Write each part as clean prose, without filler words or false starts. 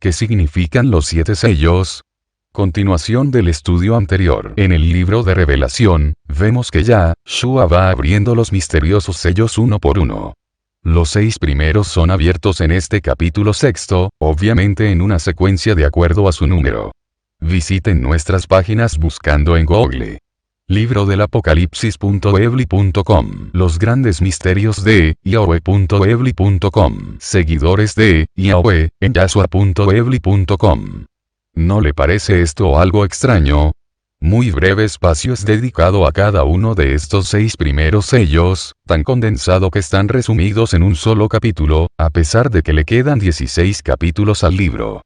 ¿Qué significan los 7 sellos? Continuación del estudio anterior. En el libro de Revelación, vemos que Yahshua va abriendo los misteriosos sellos uno por uno. Los 6 primeros son abiertos en este capítulo 6, obviamente en una secuencia de acuerdo a su número. Visiten nuestras páginas buscando en Google Libro del Apocalipsis.ebly.com. Los grandes misterios de Yahweh.ebly.com. Seguidores de Yahweh en Yahshua.ebly.com. ¿No le parece esto algo extraño? Muy breve espacio es dedicado a cada uno de estos 6 primeros sellos, tan condensado que están resumidos en un solo capítulo, a pesar de que le quedan 16 capítulos al libro.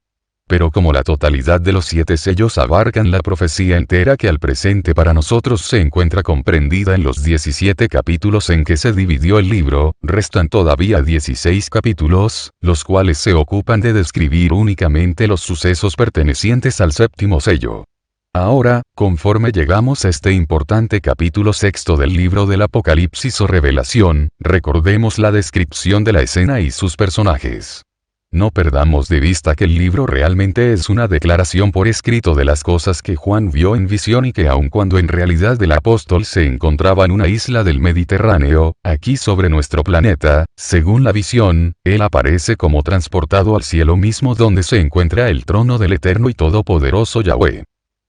Pero como la totalidad de los 7 sellos abarcan la profecía entera que al presente para nosotros se encuentra comprendida en los 17 capítulos en que se dividió el libro, restan todavía 16 capítulos, los cuales se ocupan de describir únicamente los sucesos pertenecientes al 7º sello. Ahora, conforme llegamos a este importante capítulo 6 del libro del Apocalipsis o Revelación, recordemos la descripción de la escena y sus personajes. No perdamos de vista que el libro realmente es una declaración por escrito de las cosas que Juan vio en visión y que aun cuando en realidad el apóstol se encontraba en una isla del Mediterráneo, aquí sobre nuestro planeta, según la visión, él aparece como transportado al cielo mismo donde se encuentra el trono del eterno y todopoderoso Yahweh.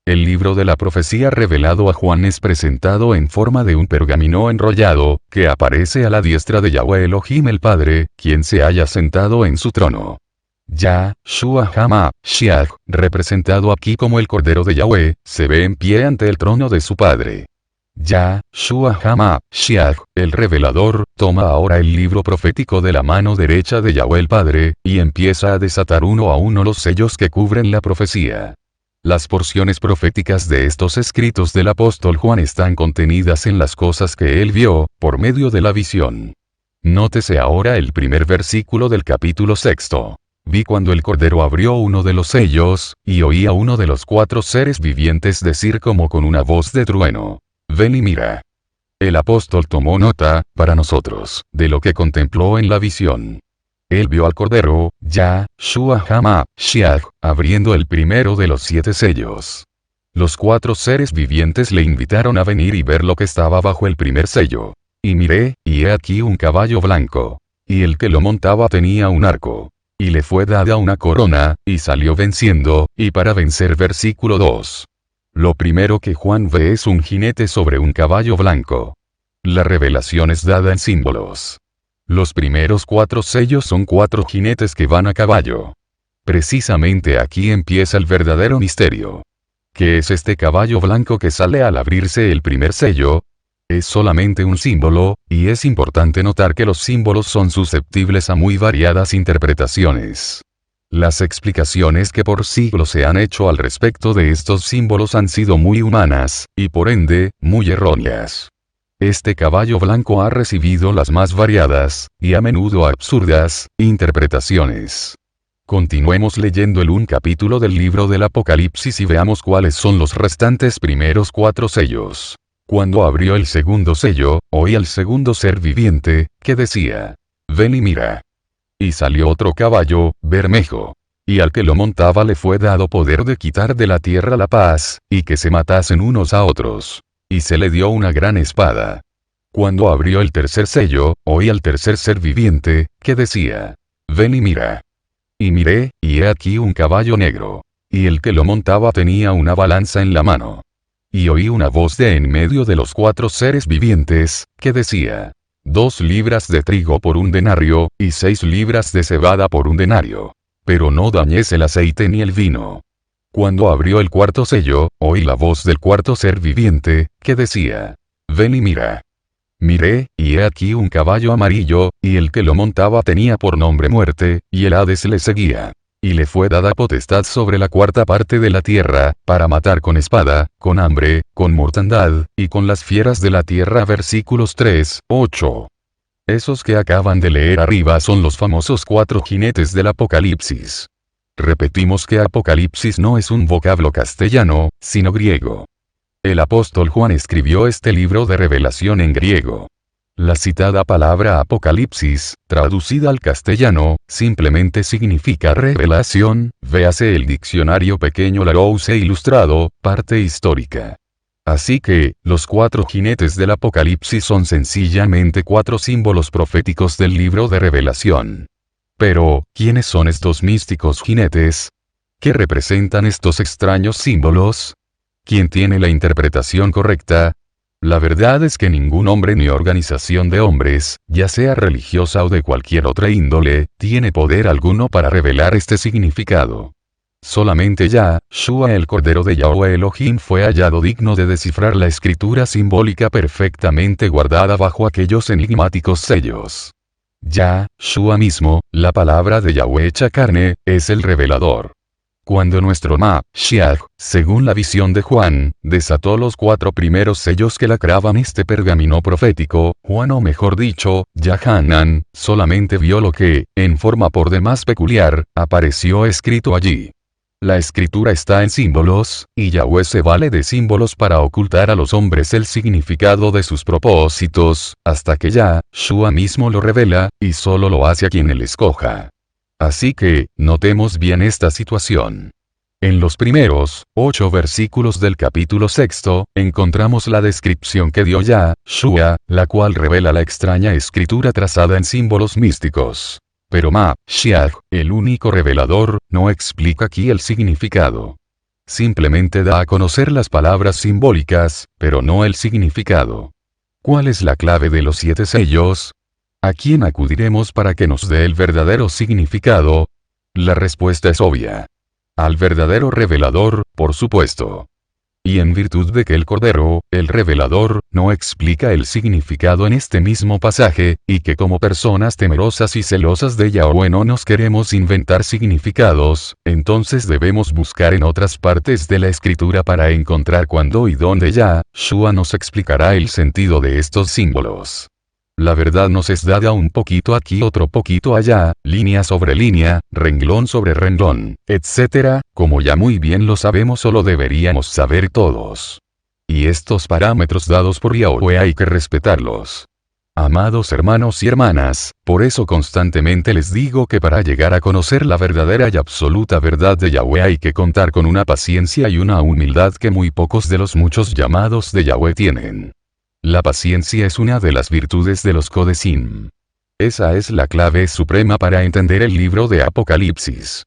El libro de la profecía revelado a Juan es presentado en forma de un pergamino enrollado, que aparece a la diestra de Yahweh Elohim el Padre, quien se halla sentado en su trono. Yahshua HaMashiach, representado aquí como el Cordero de Yahweh, se ve en pie ante el trono de su Padre. Yahshua HaMashiach, el revelador, toma ahora el libro profético de la mano derecha de Yahweh el Padre, y empieza a desatar uno a uno los sellos que cubren la profecía. Las porciones proféticas de estos escritos del apóstol Juan están contenidas en las cosas que él vio, por medio de la visión. Nótese ahora el primer versículo del capítulo 6. Vi cuando el Cordero abrió uno de los sellos, y oí a uno de los 4 seres vivientes decir como con una voz de trueno: ven y mira. El apóstol tomó nota, para nosotros, de lo que contempló en la visión. Él vio al Cordero, Yahshua HaMashiach, abriendo el primero de los 7 sellos. Los 4 seres vivientes le invitaron a venir y ver lo que estaba bajo el primer sello. Y miré, y he aquí un caballo blanco. Y el que lo montaba tenía un arco. Y le fue dada una corona, y salió venciendo, y para vencer. Versículo 2. Lo primero que Juan ve es un jinete sobre un caballo blanco. La revelación es dada en símbolos. Los primeros 4 sellos son 4 jinetes que van a caballo. Precisamente aquí empieza el verdadero misterio. ¿Qué es este caballo blanco que sale al abrirse el primer sello? Es solamente un símbolo, y es importante notar que los símbolos son susceptibles a muy variadas interpretaciones. Las explicaciones que por siglos se han hecho al respecto de estos símbolos han sido muy humanas, y por ende, muy erróneas. Este caballo blanco ha recibido las más variadas, y a menudo absurdas, interpretaciones. Continuemos leyendo el 1 capítulo del libro del Apocalipsis y veamos cuáles son los restantes primeros 4 sellos. Cuando abrió el segundo sello, oí al segundo ser viviente, que decía: ven y mira. Y salió otro caballo, bermejo. Y al que lo montaba le fue dado poder de quitar de la tierra la paz, y que se matasen unos a otros. Y se le dio una gran espada. Cuando abrió el tercer sello, oí al tercer ser viviente, que decía: ven y mira. Y miré, y he aquí un caballo negro. Y el que lo montaba tenía una balanza en la mano. Y oí una voz de en medio de los 4 seres vivientes, que decía: 2 libras de trigo por 1 denario, y 6 libras de cebada por 1 denario. Pero no dañes el aceite ni el vino. Cuando abrió el cuarto sello, oí la voz del cuarto ser viviente, que decía: ven y mira. Miré, y he aquí un caballo amarillo, y el que lo montaba tenía por nombre Muerte, y el Hades le seguía. Y le fue dada potestad sobre la 4ª parte de la tierra, para matar con espada, con hambre, con mortandad, y con las fieras de la tierra. Versículos 3, 8. Esos que acaban de leer arriba son los famosos 4 jinetes del Apocalipsis. Repetimos que Apocalipsis no es un vocablo castellano, sino griego. El apóstol Juan escribió este libro de revelación en griego. La citada palabra Apocalipsis, traducida al castellano, simplemente significa revelación, véase el diccionario pequeño Larousse ilustrado, parte histórica. Así que, los 4 jinetes del Apocalipsis son sencillamente 4 símbolos proféticos del libro de Revelación. Pero, ¿quiénes son estos místicos jinetes? ¿Qué representan estos extraños símbolos? ¿Quién tiene la interpretación correcta? La verdad es que ningún hombre ni organización de hombres, ya sea religiosa o de cualquier otra índole, tiene poder alguno para revelar este significado. Solamente Yahshua el Cordero de Yahweh Elohim fue hallado digno de descifrar la escritura simbólica perfectamente guardada bajo aquellos enigmáticos sellos. Yahshua mismo, la palabra de Yahweh hecha carne, es el revelador. Cuando nuestro Mashiach, según la visión de Juan, desató los 4 primeros sellos que lacraban este pergamino profético, Juan o mejor dicho, Yahanan, solamente vio lo que, en forma por demás peculiar, apareció escrito allí. La escritura está en símbolos, y Yahweh se vale de símbolos para ocultar a los hombres el significado de sus propósitos, hasta que Yahshua mismo lo revela, y solo lo hace a quien él escoja. Así que, notemos bien esta situación. En los primeros 8 versículos del capítulo 6, encontramos la descripción que dio Yahshua, la cual revela la extraña escritura trazada en símbolos místicos. Pero Mashiach, el único revelador, no explica aquí el significado. Simplemente da a conocer las palabras simbólicas, pero no el significado. ¿Cuál es la clave de los 7 sellos? ¿A quién acudiremos para que nos dé el verdadero significado? La respuesta es obvia. Al verdadero revelador, por supuesto. Y en virtud de que el Cordero, el revelador, no explica el significado en este mismo pasaje, y que como personas temerosas y celosas de Yahweh no nos queremos inventar significados, entonces debemos buscar en otras partes de la Escritura para encontrar cuándo y dónde Yahshua nos explicará el sentido de estos símbolos. La verdad nos es dada un poquito aquí, otro poquito allá, línea sobre línea, renglón sobre renglón, etc., como ya muy bien lo sabemos o lo deberíamos saber todos. Y estos parámetros dados por Yahweh hay que respetarlos. Amados hermanos y hermanas, por eso constantemente les digo que para llegar a conocer la verdadera y absoluta verdad de Yahweh hay que contar con una paciencia y una humildad que muy pocos de los muchos llamados de Yahweh tienen. La paciencia es una de las virtudes de los Kodesim. Esa es la clave suprema para entender el libro de Apocalipsis.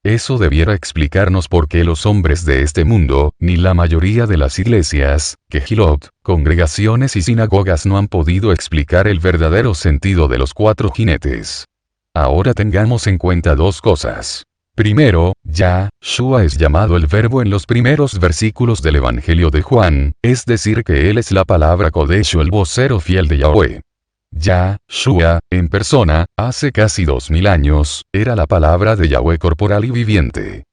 Eso debiera explicarnos por qué los hombres de este mundo, ni la mayoría de las iglesias, Kehilot, congregaciones y sinagogas no han podido explicar el verdadero sentido de los 4 jinetes. Ahora tengamos en cuenta 2 cosas. Primero, Yahshua es llamado el Verbo en los primeros versículos del Evangelio de Juan, es decir que él es la palabra Kodesh o el vocero fiel de Yahweh. Yahshua, en persona, hace casi 2000 años, era la palabra de Yahweh corporal y viviente.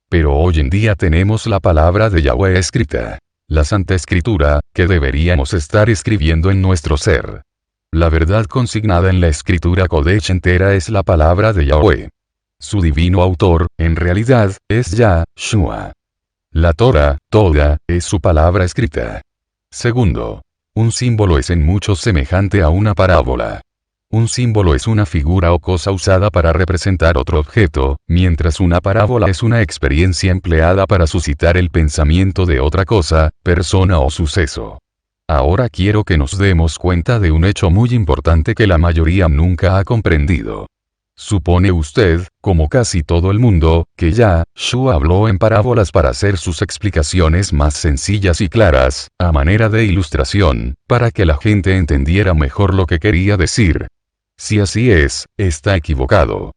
Pero hoy en día tenemos la palabra de Yahweh escrita. La Santa Escritura, que deberíamos estar escribiendo en nuestro ser. La verdad consignada en la Escritura Kodesh entera es la palabra de Yahweh. Su divino autor, en realidad, es Yahshua. La Torah, toda, es su palabra escrita. Segundo, un símbolo es en muchos semejante a una parábola. Un símbolo es una figura o cosa usada para representar otro objeto, mientras una parábola es una experiencia empleada para suscitar el pensamiento de otra cosa, persona o suceso. Ahora quiero que nos demos cuenta de un hecho muy importante que la mayoría nunca ha comprendido. Supone usted, como casi todo el mundo, que Yahshua habló en parábolas para hacer sus explicaciones más sencillas y claras, a manera de ilustración, para que la gente entendiera mejor lo que quería decir. Si así es, está equivocado.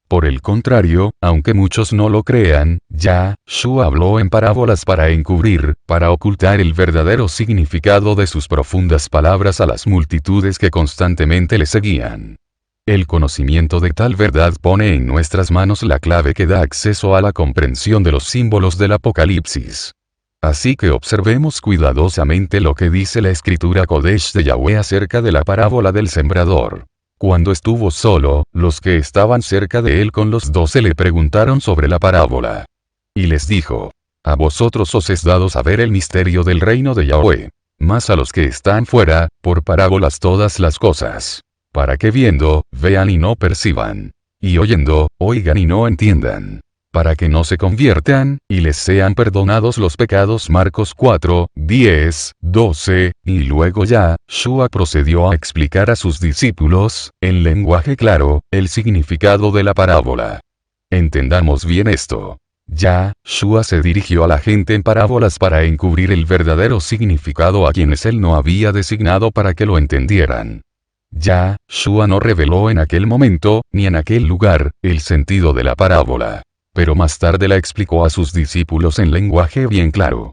Por el contrario, aunque muchos no lo crean, Yahshua habló en parábolas para encubrir, para ocultar el verdadero significado de sus profundas palabras a las multitudes que constantemente le seguían. El conocimiento de tal verdad pone en nuestras manos la clave que da acceso a la comprensión de los símbolos del Apocalipsis. Así que observemos cuidadosamente lo que dice la Escritura Kodesh de Yahweh acerca de la parábola del sembrador. Cuando estuvo solo, los que estaban cerca de él con los 12 le preguntaron sobre la parábola. Y les dijo: a vosotros os es dado saber el misterio del reino de Yahweh. mas a los que están fuera, por parábolas todas las cosas. Para que viendo, vean y no perciban. Y oyendo, oigan y no entiendan. Para que no se conviertan, y les sean perdonados los pecados. Marcos 4, 10, 12, y luego Yahshua procedió a explicar a sus discípulos, en lenguaje claro, el significado de la parábola. Entendamos bien esto. Yahshua se dirigió a la gente en parábolas para encubrir el verdadero significado a quienes él no había designado para que lo entendieran. Yahshua no reveló en aquel momento, ni en aquel lugar, el sentido de la parábola. Pero más tarde la explicó a sus discípulos en lenguaje bien claro.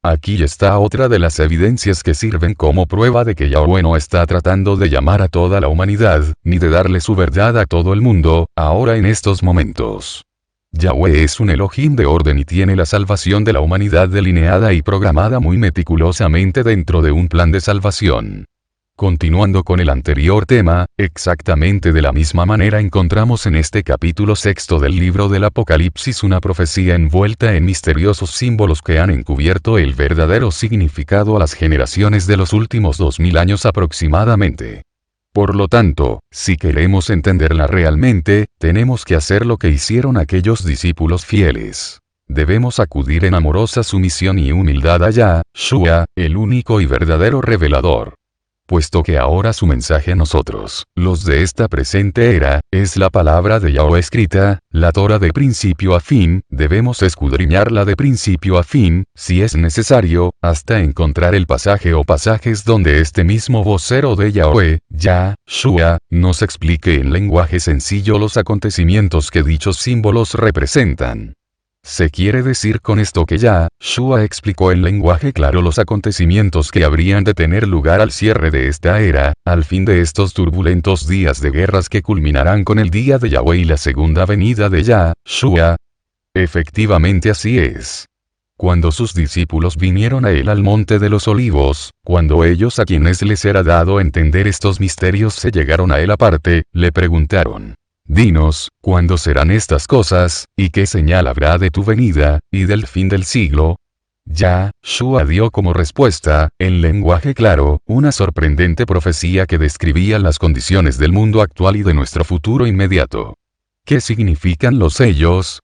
Aquí está otra de las evidencias que sirven como prueba de que Yahweh no está tratando de llamar a toda la humanidad, ni de darle su verdad a todo el mundo, ahora en estos momentos. Yahweh es un Elohim de orden y tiene la salvación de la humanidad delineada y programada muy meticulosamente dentro de un plan de salvación. Continuando con el anterior tema, exactamente de la misma manera encontramos en este capítulo 6 del libro del Apocalipsis una profecía envuelta en misteriosos símbolos que han encubierto el verdadero significado a las generaciones de los últimos 2000 años aproximadamente. Por lo tanto, si queremos entenderla realmente, tenemos que hacer lo que hicieron aquellos discípulos fieles. Debemos acudir en amorosa sumisión y humildad a Yahshua, el único y verdadero revelador. Puesto que ahora su mensaje a nosotros, los de esta presente era, es la palabra de Yahweh escrita, la Torah de principio a fin, debemos escudriñarla de principio a fin, si es necesario, hasta encontrar el pasaje o pasajes donde este mismo vocero de Yahweh, Yahshua, nos explique en lenguaje sencillo los acontecimientos que dichos símbolos representan. Se quiere decir con esto que Yahshua explicó en lenguaje claro los acontecimientos que habrían de tener lugar al cierre de esta era, al fin de estos turbulentos días de guerras que culminarán con el día de Yahweh y la segunda venida de Yahshua. Efectivamente así es. Cuando sus discípulos vinieron a él al monte de los olivos, cuando ellos a quienes les era dado entender estos misterios se llegaron a él aparte, le preguntaron: Dinos, ¿cuándo serán estas cosas, y qué señal habrá de tu venida, y del fin del siglo? Yahshua dio como respuesta, en lenguaje claro, una sorprendente profecía que describía las condiciones del mundo actual y de nuestro futuro inmediato. ¿Qué significan los sellos?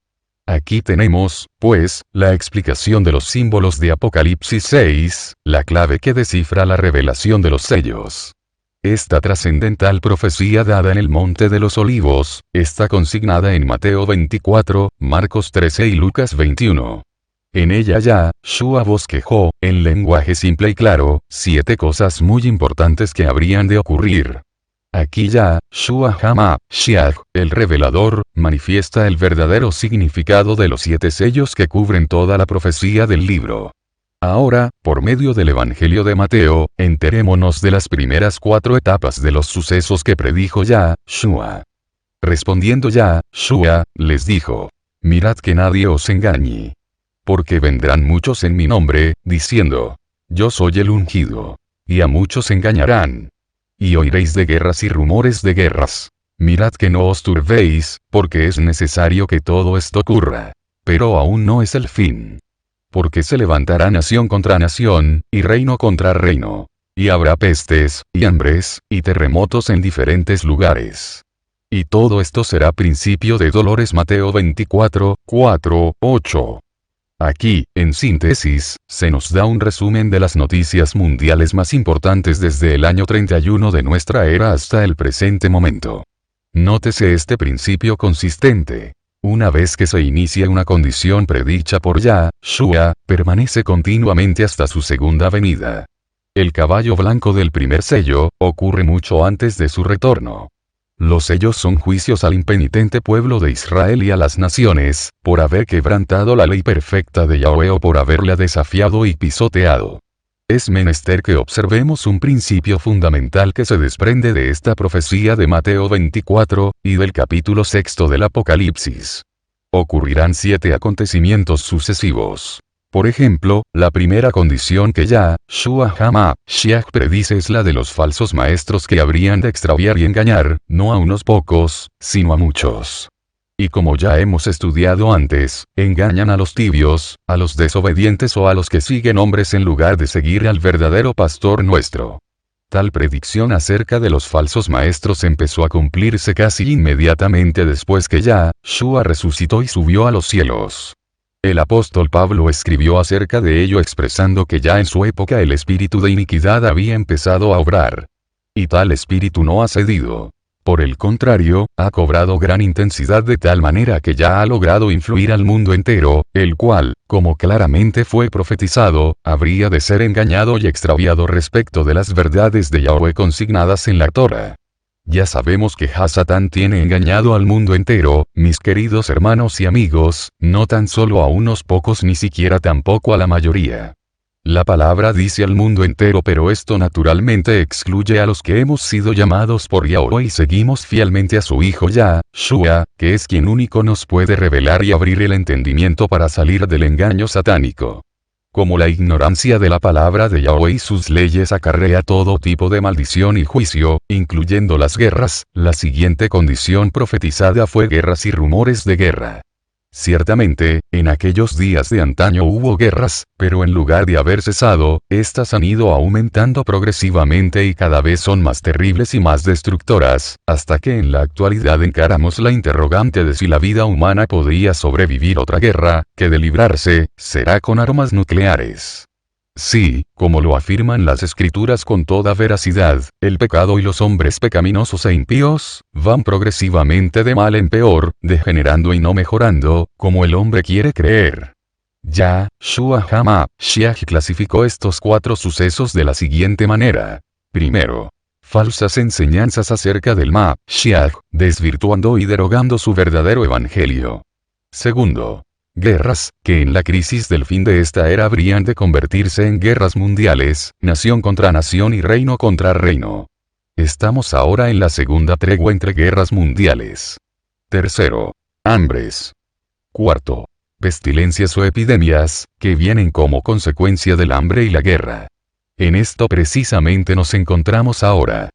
Aquí tenemos, pues, la explicación de los símbolos de Apocalipsis 6, la clave que descifra la revelación de los sellos. Esta trascendental profecía dada en el Monte de los Olivos, está consignada en Mateo 24, Marcos 13 y Lucas 21. En ella Yahshua bosquejó, en lenguaje simple y claro, 7 cosas muy importantes que habrían de ocurrir. Aquí Yahshua HaMashiach, el revelador, manifiesta el verdadero significado de los 7 sellos que cubren toda la profecía del libro. Ahora, por medio del Evangelio de Mateo, enterémonos de las primeras 4 etapas de los sucesos que predijo Yahshua. Respondiendo Yahshua, les dijo: Mirad que nadie os engañe. Porque vendrán muchos en mi nombre, diciendo: Yo soy el ungido. Y a muchos engañarán. Y oiréis de guerras y rumores de guerras. Mirad que no os turbéis, porque es necesario que todo esto ocurra. Pero aún no es el fin. Porque se levantará nación contra nación, y reino contra reino. Y habrá pestes, y hambres, y terremotos en diferentes lugares. Y todo esto será principio de dolores. Mateo 24, 4, 8. Aquí, en síntesis, se nos da un resumen de las noticias mundiales más importantes desde el año 31 de nuestra era hasta el presente momento. Nótese este principio consistente. Una vez que se inicia una condición predicha por Yahshua, permanece continuamente hasta su segunda venida. El caballo blanco del primer sello, ocurre mucho antes de su retorno. Los sellos son juicios al impenitente pueblo de Israel y a las naciones, por haber quebrantado la ley perfecta de Yahweh o por haberla desafiado y pisoteado. Es menester que observemos un principio fundamental que se desprende de esta profecía de Mateo 24, y del capítulo 6 del Apocalipsis. Ocurrirán 7 acontecimientos sucesivos. Por ejemplo, la primera condición que Yahshua HaMashiach predice es la de los falsos maestros que habrían de extraviar y engañar, no a unos pocos, sino a muchos. Y como ya hemos estudiado antes, engañan a los tibios, a los desobedientes o a los que siguen hombres en lugar de seguir al verdadero pastor nuestro. Tal predicción acerca de los falsos maestros empezó a cumplirse casi inmediatamente después que Yahshua resucitó y subió a los cielos. El apóstol Pablo escribió acerca de ello expresando que ya en su época el espíritu de iniquidad había empezado a obrar. Y tal espíritu no ha cedido. Por el contrario, ha cobrado gran intensidad de tal manera que ya ha logrado influir al mundo entero, el cual, como claramente fue profetizado, habría de ser engañado y extraviado respecto de las verdades de Yahweh consignadas en la Torah. Ya sabemos que Hasatán tiene engañado al mundo entero, mis queridos hermanos y amigos, no tan solo a unos pocos ni siquiera tampoco a la mayoría. La palabra dice al mundo entero, pero esto naturalmente excluye a los que hemos sido llamados por Yahweh y seguimos fielmente a su Hijo Yahshua, que es quien único nos puede revelar y abrir el entendimiento para salir del engaño satánico. Como la ignorancia de la palabra de Yahweh y sus leyes acarrea todo tipo de maldición y juicio, incluyendo las guerras, la siguiente condición profetizada fue guerras y rumores de guerra. Ciertamente, en aquellos días de antaño hubo guerras, pero en lugar de haber cesado, éstas han ido aumentando progresivamente y cada vez son más terribles y más destructoras, hasta que en la actualidad encaramos la interrogante de si la vida humana podría sobrevivir otra guerra, que de librarse, será con armas nucleares. Sí, como lo afirman las escrituras con toda veracidad, el pecado y los hombres pecaminosos e impíos, van progresivamente de mal en peor, degenerando y no mejorando, como el hombre quiere creer. Yahshua HaMashiach clasificó estos 4 sucesos de la siguiente manera. Primero, falsas enseñanzas acerca del Mashiach, desvirtuando y derogando su verdadero evangelio. Segundo, guerras, que en la crisis del fin de esta era habrían de convertirse en guerras mundiales, nación contra nación y reino contra reino. Estamos ahora en la segunda tregua entre guerras mundiales. Tercero, hambres. Cuarto, pestilencias o epidemias, que vienen como consecuencia del hambre y la guerra. En esto precisamente nos encontramos ahora.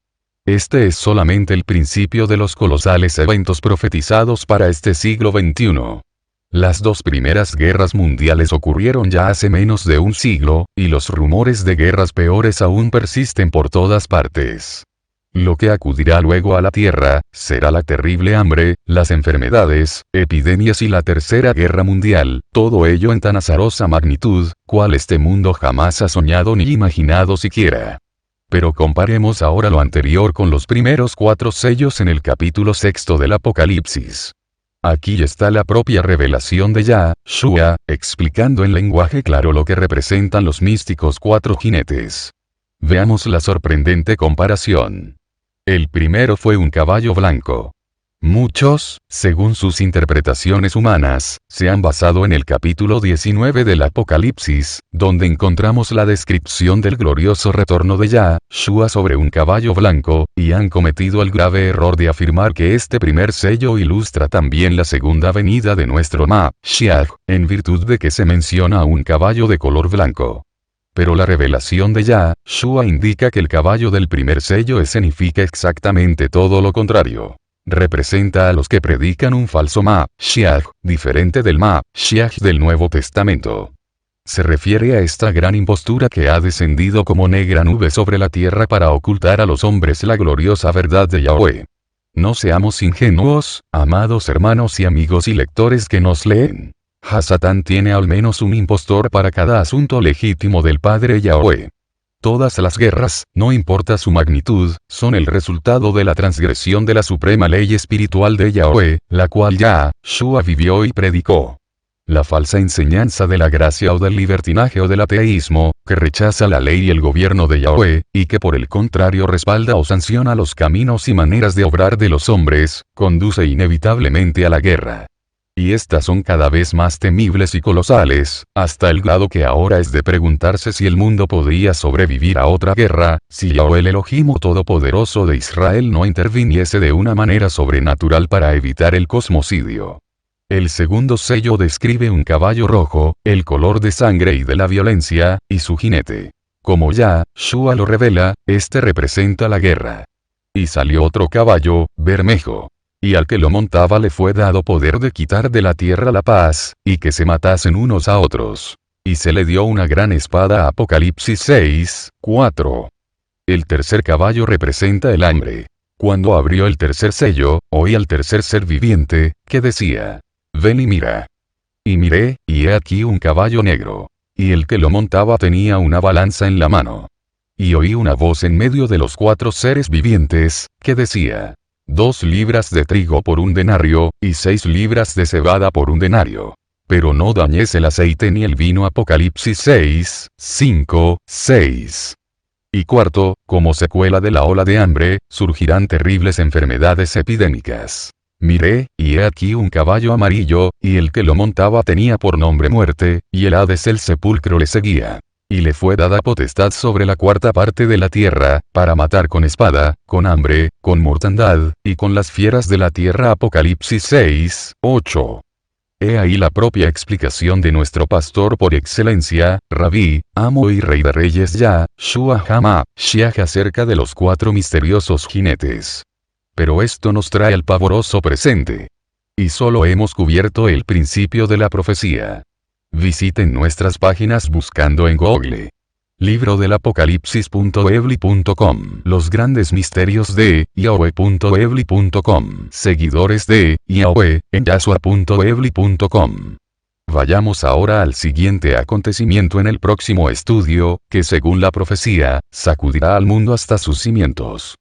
Este es solamente el principio de los colosales eventos profetizados para este siglo XXI. Las 2 primeras guerras mundiales ocurrieron ya hace menos de un siglo, y los rumores de guerras peores aún persisten por todas partes. Lo que acudirá luego a la tierra, será la terrible hambre, las enfermedades, epidemias y la tercera guerra mundial, todo ello en tan azarosa magnitud, cual este mundo jamás ha soñado ni imaginado siquiera. Pero comparemos ahora lo anterior con los primeros 4 sellos en el capítulo 6 del Apocalipsis. Aquí está la propia revelación de Yahshua, explicando en lenguaje claro lo que representan los místicos 4 jinetes. Veamos la sorprendente comparación. El primero fue un caballo blanco. Muchos, según sus interpretaciones humanas, se han basado en el capítulo 19 del Apocalipsis, donde encontramos la descripción del glorioso retorno de Yahshua sobre un caballo blanco, y han cometido el grave error de afirmar que este primer sello ilustra también la segunda venida de nuestro Mashiach, en virtud de que se menciona un caballo de color blanco. Pero la revelación de Yahshua indica que el caballo del primer sello escenifica exactamente todo lo contrario. Representa a los que predican un falso Mashiach, diferente del Mashiach del Nuevo Testamento. Se refiere a esta gran impostura que ha descendido como negra nube sobre la tierra para ocultar a los hombres la gloriosa verdad de Yahweh. No seamos ingenuos, amados hermanos y amigos y lectores que nos leen. Hasatán tiene al menos un impostor para cada asunto legítimo del Padre Yahweh. Todas las guerras, no importa su magnitud, son el resultado de la transgresión de la suprema ley espiritual de Yahweh, la cual Yahshua vivió y predicó. La falsa enseñanza de la gracia o del libertinaje o del ateísmo, que rechaza la ley y el gobierno de Yahweh, y que por el contrario respalda o sanciona los caminos y maneras de obrar de los hombres, conduce inevitablemente a la guerra. Y estas son cada vez más temibles y colosales, hasta el grado que ahora es de preguntarse si el mundo podría sobrevivir a otra guerra, si Yahweh el Elohim Todopoderoso de Israel no interviniese de una manera sobrenatural para evitar el cosmocidio. El segundo sello describe un caballo rojo, el color de sangre y de la violencia, y su jinete. Como Yahshua lo revela, este representa la guerra. Y salió otro caballo, bermejo. Y al que lo montaba le fue dado poder de quitar de la tierra la paz, y que se matasen unos a otros. Y se le dio una gran espada. Apocalipsis 6, 4. El tercer caballo representa el hambre. Cuando abrió el tercer sello, oí al tercer ser viviente, que decía: ven y mira. Y miré, y he aquí un caballo negro. Y el que lo montaba tenía una balanza en la mano. Y oí una voz en medio de los 4 seres vivientes, que decía: 2 libras de trigo por 1 denario, y 6 libras de cebada por 1 denario. Pero no dañes el aceite ni el vino. Apocalipsis 6, 5, 6. Y cuarto, como secuela de la ola de hambre, surgirán terribles enfermedades epidémicas. Miré, y he aquí un caballo amarillo, y el que lo montaba tenía por nombre Muerte, y el Hades el sepulcro le seguía. Y le fue dada potestad sobre la 4ª parte de la tierra, para matar con espada, con hambre, con mortandad, y con las fieras de la tierra. Apocalipsis 6, 8. He ahí la propia explicación de nuestro pastor por excelencia, Rabí, amo y rey de reyes Yahushua HaMashiach acerca de los 4 misteriosos jinetes. Pero esto nos trae al pavoroso presente. Y solo hemos cubierto el principio de la profecía. Visiten nuestras páginas buscando en Google Libro del Apocalipsis.ebly.com. Los grandes misterios de Yahweh.ebly.com. Seguidores de Yahweh en Yahshua.ebly.com. Vayamos ahora al siguiente acontecimiento en el próximo estudio, que según la profecía, sacudirá al mundo hasta sus cimientos.